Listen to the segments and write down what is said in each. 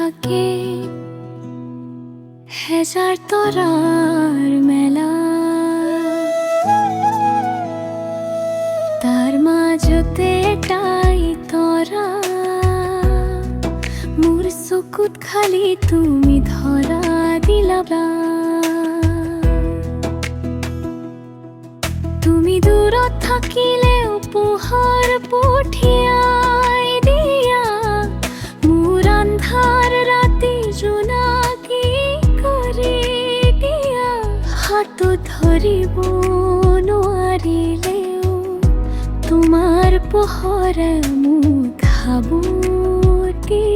থাকে হেজাৰ তৰাৰ মেলা, তাৰ মাজতে এটাই তৰা, মোৰ চকুত খালি তুমি ধৰা দিলা। তুমি দূৰত থাকিলেও পোহৰ পঠিয়াই দিয়া, মোৰ আন্ধাৰ ৰাতি জোনাকী কৰি দিয়া। হাতত ধৰিব নোৱাৰিলেও তোমাৰ পোহৰে মোক সাবটি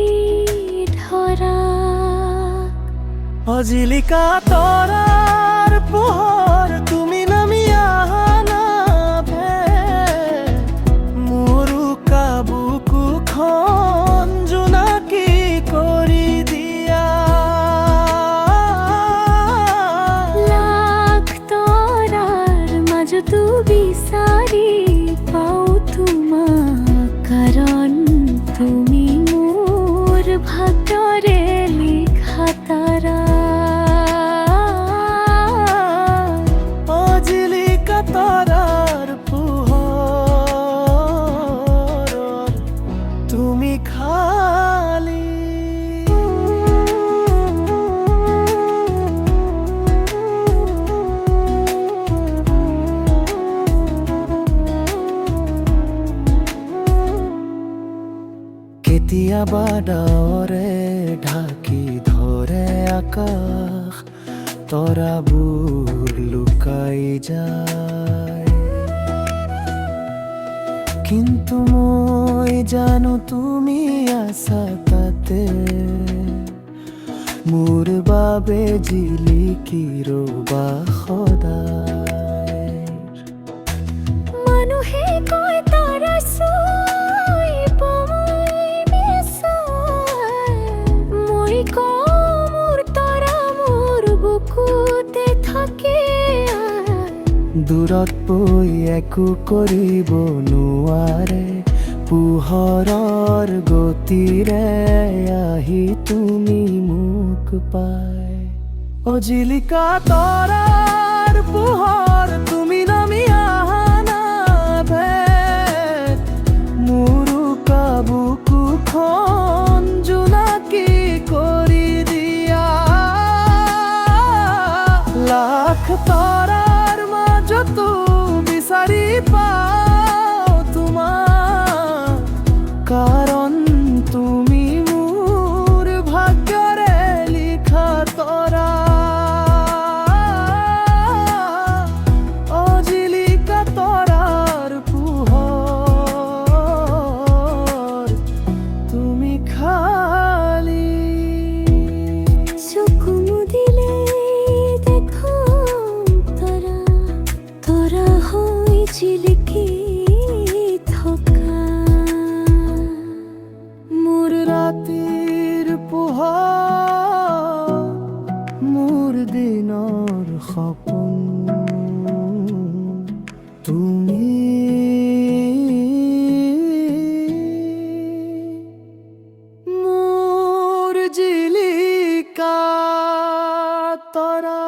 ধৰা। অজিলিকা তৰাৰ পোহৰ তুমি নামি আহা না মোৰো কাবুকুখন জোনাকী কৰি দিয়া। লাখ তৰাৰ মাজতো বিচাৰি পাওঁ তোমাক, কাৰণ তুমি মোৰ ভাগ্যৰে লিখা তাৰা। অজিলিকা তৰাৰ পোহৰ তুমি খালি। কেতিয়াবা ডাৱৰে ঢাকি ধৰে আকাশ, তৰাবোৰ লুকাই যায়, কিন্তু মই জানো তুমি আছা তাতে, মোৰ বাবে জিলিকি ৰবা সদায়। মানুহে কয় তৰা চুইব মই বিচাৰ, মই কওঁ মোৰ তৰা মোৰ বুকুতে থাকে। দূৰত পৰি একো কৰিব নোৱাৰে, পোহৰৰ গতিৰে আহি তুমি মোক পাই। অজিলিকা তৰাৰ পোহৰ তুমি নামি আহা না মোৰো কাবুকুখন জোনাকী কৰি দিয়া। লাখ তৰাৰ মাজতো বিচাৰি পাওঁ তোমাক, কাৰণ তুমি মোৰ ভাগ্যৰে লিখা তৰা। অজিলিকা তৰাৰ পোহৰ তুমি খালি। চকু মুদিলে দেখো তৰা, তৰা হৈ জিলিকি থকা। মোৰ ৰাতিৰ পোহৰ, মোৰ দিনৰ সপোন তুমি। মোৰ জিলিকা তৰা।